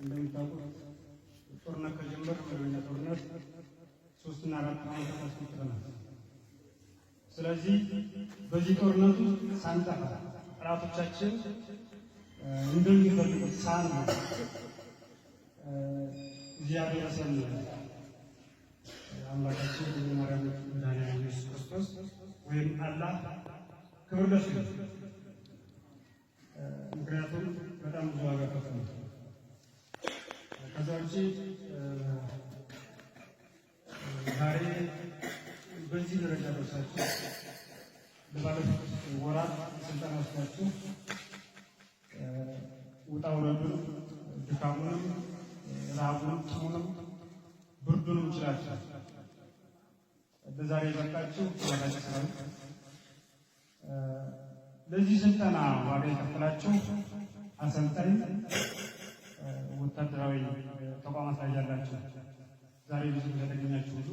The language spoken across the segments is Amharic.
እንደሚታወቁት ጦርነት ከጀመረ መደበኛ ጦርነት 3 እና 4 ዓመታት አስቆጥረናል። ስለዚህ በዚህ ጦርነቱ ሳንጠፋ ጠላቶቻችን እንደሚፈልጉት ሳንሆን እዚህ ያደረሰን አምላካችን የማርያም መድኃኒዓለም ኢየሱስ ክርስቶስ ወይም አላህ ክብር ለእሱ ይሁን። ምክንያቱም በጣም ብዙ ዋጋ ከፍሏል። ከዛ ውጪ ዛሬ በዚህ ደረጃ ደርሳችሁ ለባለፉት ወራት ስልጠና ወስዳችሁ ውጣ ውረዱን፣ ድካሙንም፣ ረሃቡንም፣ ጥሙንም ብርዱንም ችላችሁ በዛሬ የበቃችሁ ወዳጅ ሰራዊት ለዚህ ስልጠና ዋጋ የከፈላችሁ አሰልጣኝ ወታደራዊ ተቋማት ላይ ያላችሁ ዛሬ ብዙ የተገኛችሁ ሁሉ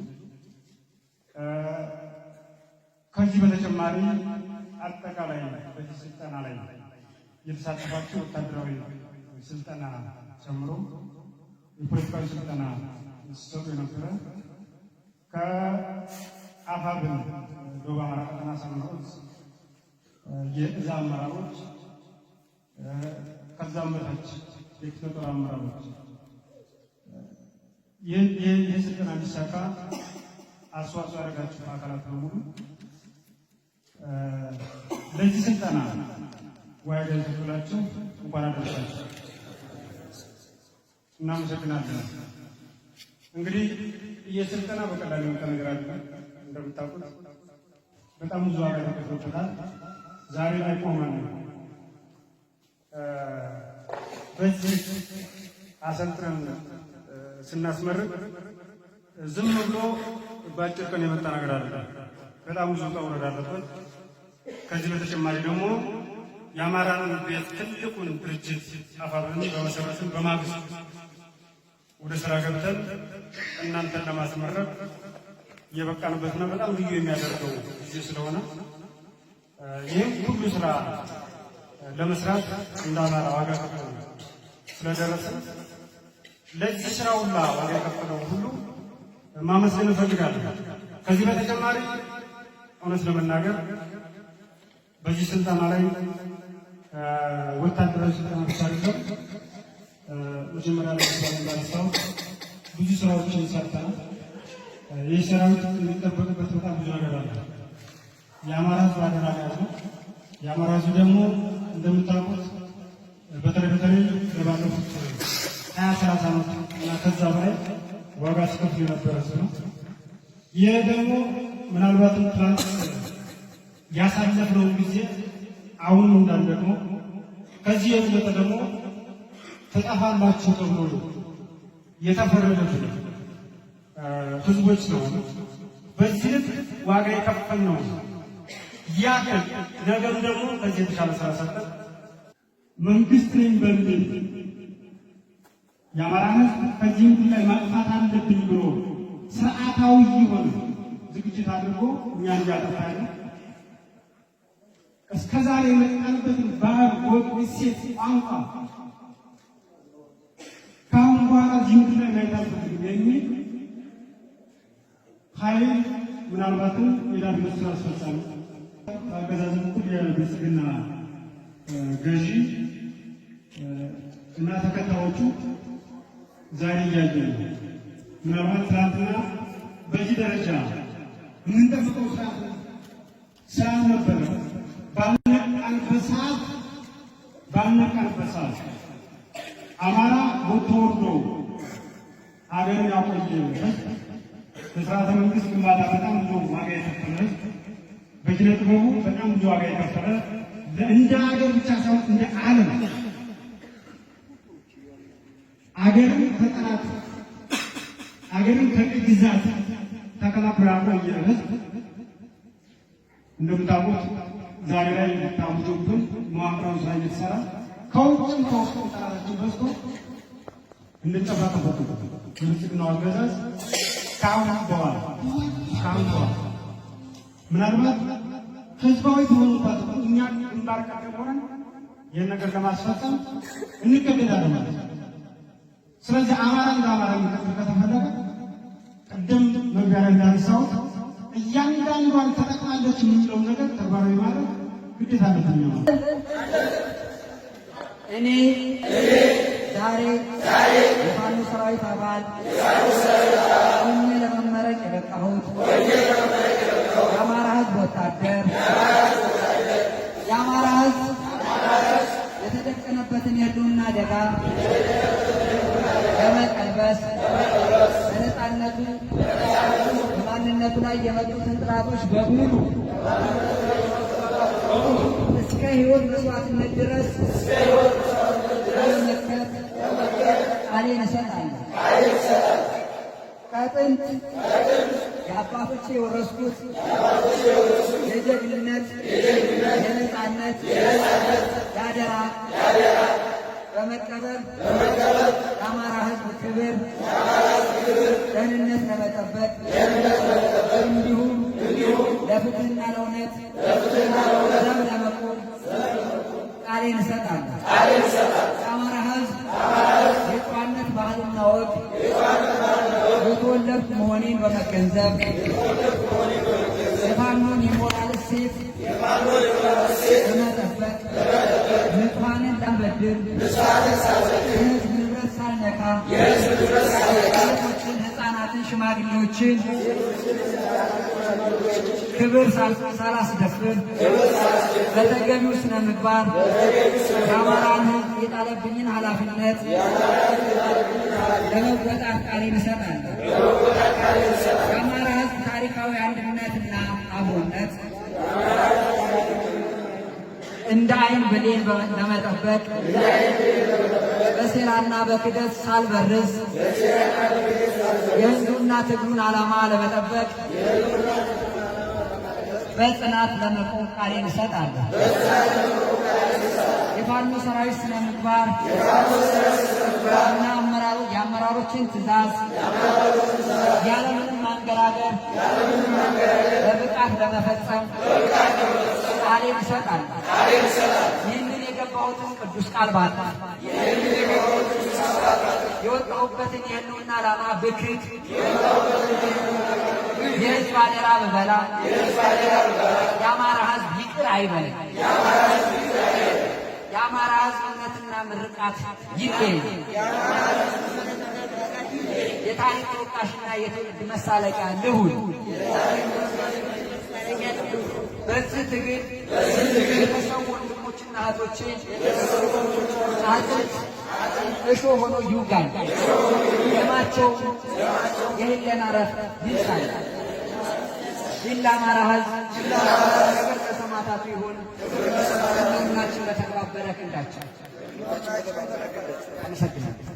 ከዚህ በተጨማሪ አጠቃላይ በዚህ ስልጠና ላይ የተሳተፋችሁ ወታደራዊ ስልጠና ጨምሮ የፖለቲካዊ ስልጠና ሲሰጡ የነበረ ከአፋብን ደቡብ አማራ ቀጠና ሳምንት የእዝ አመራሮች ከዛም በታች የክፍለ ጦር አመራሮች ይህ ስልጠና እንዲሳካ አስተዋጽኦ ያደረጋችሁ አካላት በሙሉ ለዚህ ስልጠና ዋጋ የተከፈላችሁ እንኳን አደረሳችሁ። እናመሰግናለን። እንግዲህ የስልጠና በቀላሉ የሚመጣ ነገር አይደለም። እንደምታውቁት በጣም ብዙ ዋጋ ተከፍሎበታል። ዛሬ ላይ ቆመን በዚህ አሰልጥነን ስናስመርቅ ዝም ብሎ በአጭር ቀን የመጣ ነገር አይደለም። በጣም ብዙ ውጣ ውረድ አለበት። ከዚህ በተጨማሪ ደግሞ የአማራን ቤት ትልቁን ድርጅት አፋብን በመሰረትን በማግስት ወደ ስራ ገብተን እናንተን ለማስመረቅ የበቃንበትና በጣም ልዩ የሚያደርገው ጊዜ ስለሆነ ይህም ሁሉ ስራ ለመስራት እንደ አማራ ዋጋ ከፍለን ስለደረሰ ለዚህ ስራ ሁላ ዋጋ የከፈለው ሁሉ ማመስገን እፈልጋለሁ። ከዚህ በተጨማሪ እውነት ለመናገር በዚህ ስልጠና ላይ ወታደራዊ ስልጠና ብቻ አይደለም። መጀመሪያ ላይ ባለስልጣው ብዙ ስራዎችን ሰርተናል። ይህ ሰራዊት የሚጠበቅበት በጣም ብዙ ነገር አለ። የአማራ ሕዝብ አደራ ያለው የአማራ ሕዝብ ደግሞ እንደምታውቁት በተለይ ለባለፉት 20-30 ዓመት እና ከዛ በላይ ዋጋ ሲከፍል የነበረ ነው። ይህ ደግሞ ምናልባትም ትናንት ያሳለፍነውን ጊዜ አሁንም እንዳለ ደግሞ ከዚህ የበለጠ ደግሞ ተጠፋላችሁ ተብሎ የተፈረደብን ህዝቦች ነው። በዚህ ልክ ዋጋ የከፈል ነው ያቀል ነገሩ ደግሞ ከዚህ የተሻለ ስራ ሰርተን መንግስት ነኝ በሚል የአማራ ህዝብ ከዚህ ላይ ማጥፋት አለብኝ ብሎ ስርዓታዊ የሆነ ዝግጅት አድርጎ እኛን እያጠፋለ እስከዛሬ የመጣንበትን ባህል፣ ወግ፣ እሴት፣ ቋንቋ ከአሁን በኋላ እዚህ ላይ ማየት አልፈልግም የሚል ኃይል ምናልባትም የዳግም ስራ አስፈጻሚ አገዛዝ በኩል የብልጽግና ገዢ እና ተከታዮቹ ዛሬ እያየ ነው። ምናልባት ትናንትና በዚህ ደረጃ የምንጠብቀው ሰዓት ነበረ። ባልነቃንበት ሰዓት አማራ ወጥቶ ወርዶ ሀገርን ያቆየ በስርዓተ መንግስት ግንባታ በጣም ብዙ ዋጋ የከፈለ በኪነ ጥበቡ በጣም ብዙ ዋጋ የከፈለ እንደ ሀገር ብቻ ሳይሆን እንደ ዓለም አገርን ከጠላት አገርን ከቅኝ ግዛት ተከላክሎ ያቆየ ህዝብ እንደምታውቁት ዛሬ ላይ ታውጆብን መዋቅራዊ ስራ እየተሰራ ከውጭም ከውስጥ ጠላታችን በዝቶ እንጠባጠበት የብልጽግናው አገዛዝ ከአሁን በኋላ ምናልባት ህዝባዊ በሆኑባት እኛ ግንባር ቀደም ሆነን ይህን ነገር ለማስፈጸም እንገደዳለን ማለት ነው። ስለዚህ አማራ እንደ አማራ የሚቀጥል ከተፈለገ ቅድም መግቢያ ላይ እንዳነሳሁት እያንዳንዷን ተጠቅማለች የምንለውን ነገር ተግባራዊ ማድረግ ግዴታ አለብን ነው። እኔ ዛሬ የፋኖ ሰራዊት አባል ሆኜ ለመመረቅ የበቃሁት የአማራ ሕዝብ ወታደር የአማራ ሕዝብ የተደቀነበትን የህልውና አደጋ በመቀልበስ በነፃነቱ በማንነቱ ላይ የመጡትን ጥላቶች በሙሉ እስከ ሕይወት መስዋዕትነት ድረስ ለመመከት ቃሌን እሰጣለሁ። ከጥንት የአባቶቼ የወረስኩት የጀግንነት የነፃነት የአደራ በመቀበል የአማራ ሕዝብ ክብር ደህንነት ለመጠበቅ እንዲሁም ለፍትህና ለእውነት ዘብ ለመቆም ቃሌን እሰጣለሁ። የአማራ ሕዝብ የጨዋነት ባህልና ወግ የተወለድኩ መሆኔን በመገንዘብ የፋኖን የሞራል እሴት በመጠበቅ ንጹሐንን ላልበድል የሕዝብ ንብረት ሳልነካ ሴቶችን፣ ሕፃናትን፣ ሽማግሌዎችን ክብር ሳላስደፍር በተገቢው ስነ ምግባር የአማራን ሕዝብ የጣለብኝን ኃላፊነት ለመወጣት ቃሌን እሰጣለሁ። የአማራ ሕዝብ ታሪካዊ አንድነትና አብሮነት እንደ ዓይን ብሌን ለመጠበቅ በሴራና በክደት ሳልበርዝ የሕዝቡና ትግሉን ዓላማ ለመጠበቅ በጽናት ለመቆም ቃሌን እሰጣለሁ። የፋኖ ሰራዊት ስነ ምግባር እና የአመራሮችን ትዕዛዝ ያለምንም ማንገራገር በብቃት ለመፈጸም ቃሌን እሰጣለሁ። ይህንን የገባሁትን ቅዱስ ቃል ባጣ የወጣሁበትን የህልውና ዓላማ ብክት የሕዝብ አደራ ብበላ የአማራ ሕዝብ ይቅር አይበለኝ። የአማራ ሕዝብ እምነትና ምርቃት ይገኝ። የታሪክ ተወቃሽና የትውልድ መሳለቂያ ልሁን። በዚህ ትግል የተሰዉ ወንድሞችና እህቶቼን አጥንት እሾህ ሆኖ ይውጋል። ደማቸው የህሊና ዕረፍት ይንሳል። ይህ ለአማራ ሕዝብ ክብር ለሰማዕታቱ ይሁን። ሁላችን በተባበረ ክንዳችን አመሰግናለሁ።